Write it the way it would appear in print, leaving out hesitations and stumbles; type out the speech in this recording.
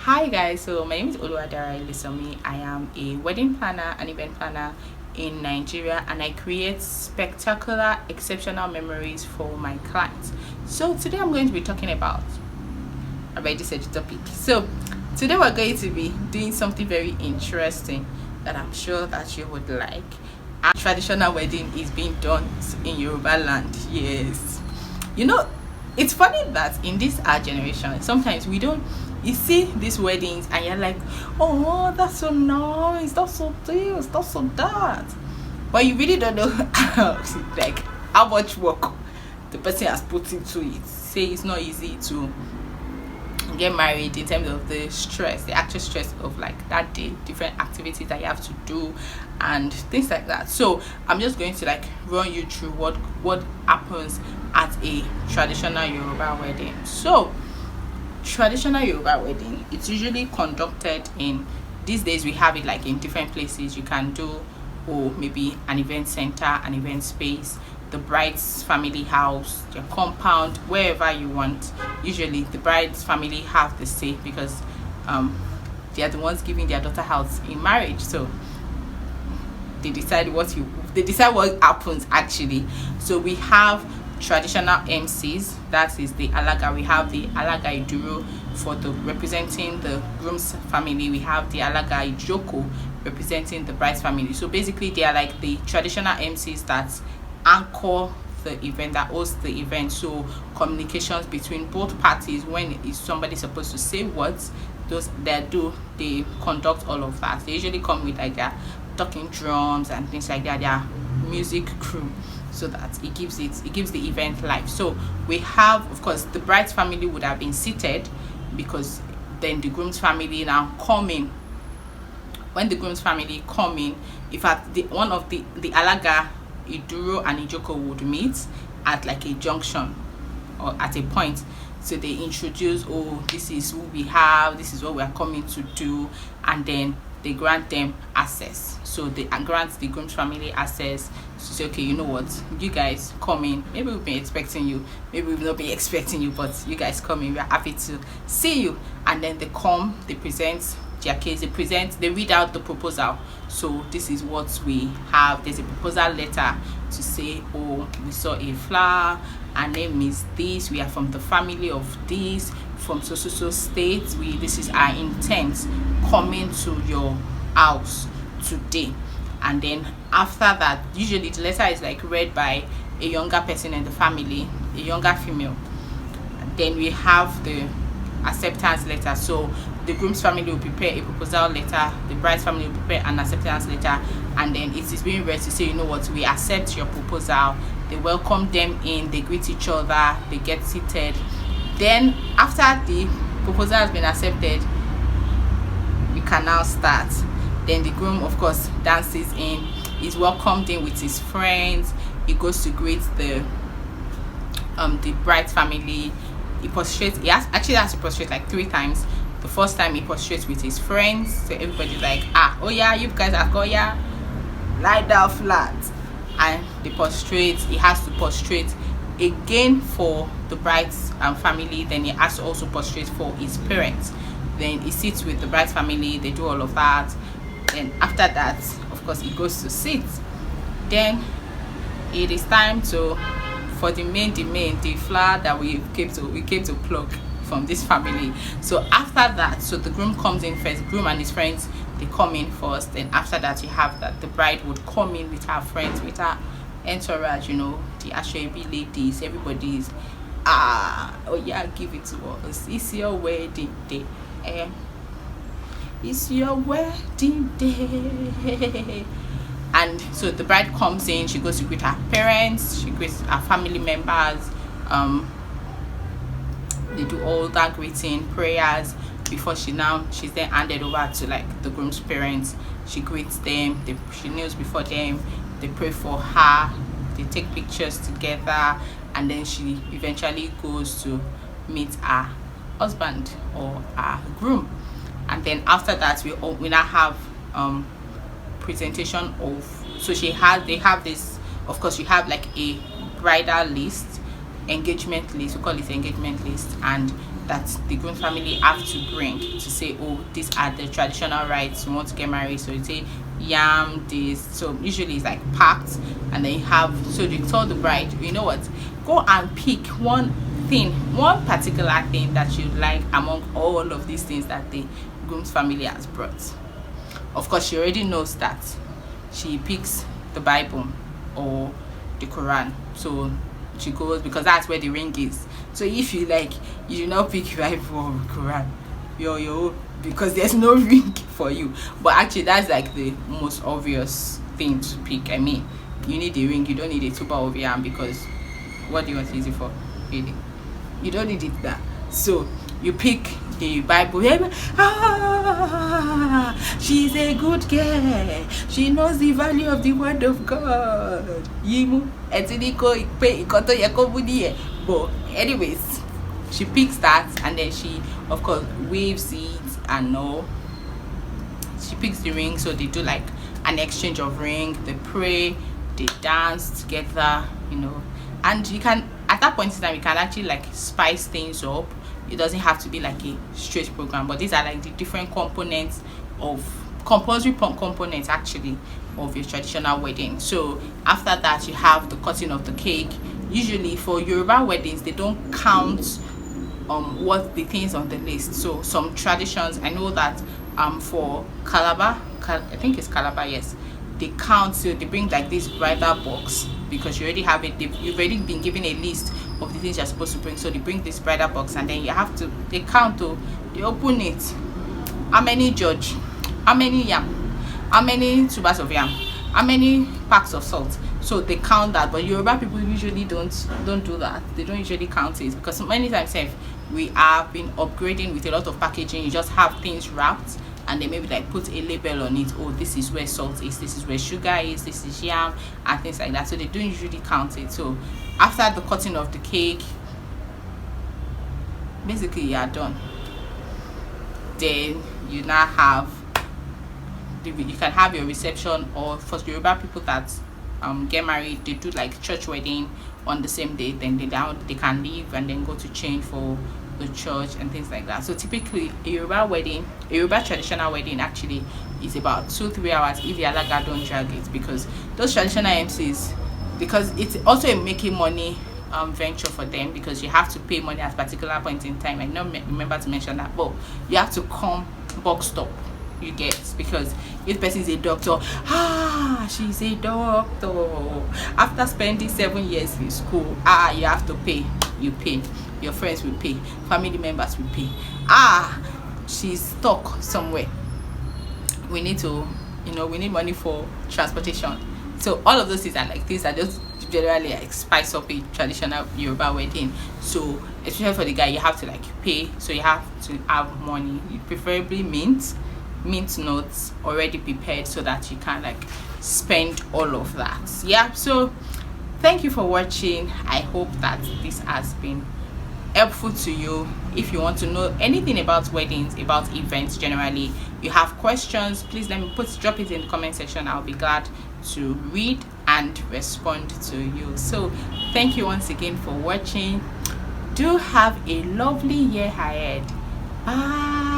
Hi guys, so my name is Oluwadara Ilisomi. I am a wedding planner and event planner in Nigeria, and I create spectacular, exceptional memories for my clients. So today I'm going to be talking about, I already said the topic. So today we're going to be doing something very interesting that I'm sure that you would like. A traditional wedding is being done in Yoruba land. Yes, you know, it's funny that in this our generation sometimes we don't, you see these weddings and you're like, oh, that's so nice, that's so this, that's so that, but you really don't know like how much work the person has put into it. Say it's not easy to get married in terms of the stress, the actual stress of like that day, different activities that you have to do and things like that. So I'm just going to like run you through what happens at a traditional Yoruba wedding. So traditional Yoruba wedding, it's usually conducted in, these days we have it like in different places. You can do, or maybe an event center, an event space, the bride's family house, their compound, wherever you want. Usually the bride's family have the say because they are the ones giving their daughter house in marriage, so they decide what happens actually. So we have traditional Emcees, that is the alaga. We have the alaga iduro for the representing the groom's family. We have the alaga ijoko representing the bride's family. So basically they are like the traditional Emcees that anchor the event, that host the event. So communications between both parties, when is somebody supposed to say what, they conduct all of that. They usually come with like their talking drums and things like that, their music crew, so that it gives the event life. So we have, of course, the bride's family would have been seated, because then the groom's family now come in. When the groom's family come in, in fact one of the alaga iduro and ijoko would meet at like a junction or at a point. So they introduce, oh, this is who we have, this is what we are coming to do, and then they grant them access. So they grant the groom's family access to say, okay, you know what, you guys come in. Maybe we've been expecting you, maybe we've not been expecting you, but you guys come in, we're happy to see you. And then they come, they present their case, they read out the proposal. So this is what we have. There's a proposal letter to say, oh, we saw a flower, our name is this, we are from the family of this, from so state, this is our intent coming to your house today. And then after that, usually the letter is like read by a younger person in the family, a younger female. Then we have the acceptance letter. So the groom's family will prepare a proposal letter, the bride's family will prepare an acceptance letter, and then it is being read to say, you know what, we accept your proposal. They welcome them in, they greet each other, they get seated. Then after the proposal has been accepted, we can now start. Then the groom, of course, dances in, is welcomed in with his friends. He goes to greet the bride's family. He prostrates. He has to prostrate like 3 times. The first time he prostrates with his friends, so everybody's like, oh yeah, you guys are going, yeah, lie down flat. And they prostrate. He has to prostrate again for the bride's family. Then he has to also prostrate for his parents. Then he sits with the bride's family, they do all of that. Then after that, of course, he goes to sit. Then it is time for the flower that we came to pluck from this family. So after that, so the groom comes in first, groom and his friends, they come in first. Then after that, you have that the bride would come in with her friends, with her entourage, you know, the Ashwebi ladies, everybody's oh yeah, give it to us, it's your wedding day, it's your wedding day. And so the bride comes in, she goes to greet her parents, she greets her family members. They do all that greeting prayers before she's then handed over to like the groom's parents. She greets them, she kneels before them, they pray for her, they take pictures together, and then she eventually goes to meet her husband or her groom. And then after that, we now have presentation of, so they have this, of course, you have like a bridal list, engagement list, we call it engagement list, and that the groom family have to bring to say, oh, these are the traditional rites, we want to get married. So you say yam this, so usually it's like packed, and then you have, so they tell the bride, you know what, go and pick one particular thing that you like among all of these things that the groom's family has brought. Of course, she already knows that she picks the Bible or the Quran, so she goes, because that's where the ring is. So if you like, you do not pick Bible or Quran, yo, because there's no ring for you. But actually, that's like the most obvious thing to pick. I mean, you need a ring, you don't need a tuba of yam, because what do you want to use it for, really? You don't need it that. So you pick the Bible. She's a good girl, she knows the value of the word of God. But anyways, she picks that, and then she of course waves it and all. She picks the ring, so they do like an exchange of ring, they pray, they dance together, and you can, at that point in time, you can actually like spice things up. It doesn't have to be like a straight program, but these are like the different components of compulsory components actually of your traditional wedding. So after that, you have the cutting of the cake. Usually for Yoruba weddings, they don't count what the things on the list. So some traditions, I know that for Calabar, I think it's Calabar, yes, they count. So they bring like this bridal box, because you already have it, you've already been given a list of the things you're supposed to bring. So they bring this bridal box, and then you have to, they count, they open it, how many judge, how many yam, how many tubers of yam, how many packs of salt. So they count that. But Yoruba people usually don't do that. They don't usually count it, because many times we have been upgrading with a lot of packaging. You just have things wrapped, and they maybe like put a label on it. Oh, this is where salt is, this is where sugar is, this is yam, and things like that. So they don't usually count it. So after the cutting of the cake, basically you are done. Then you now have you can have your reception, or for Yoruba people that get married, they do like church wedding on the same day. Then they can leave and then go to change for the church and things like that. So typically a Yoruba traditional wedding actually is about 2-3 hours if the alaga don't drag it, because those traditional Emcees, because it's also a making money venture for them, because you have to pay money at a particular point in time. I don't remember to mention that, but you have to come box stop, you get, because if person is a doctor, she's a doctor, after spending 7 years in school, you have to pay, you pay, your friends will pay, family members will pay. She's stuck somewhere, we need to, we need money for transportation. So all of those things are like things that just generally like spice up a traditional Yoruba wedding. So especially for the guy, you have to like pay, so you have to have money, preferably mint notes already prepared, so that you can like spend all of that. Yeah, so thank you for watching. I hope that this has been helpful to you. If you want to know anything about weddings, about events generally, you have questions, please drop it in the comment section. I'll be glad to read and respond to you. So thank you once again for watching. Do have a lovely year ahead. Bye.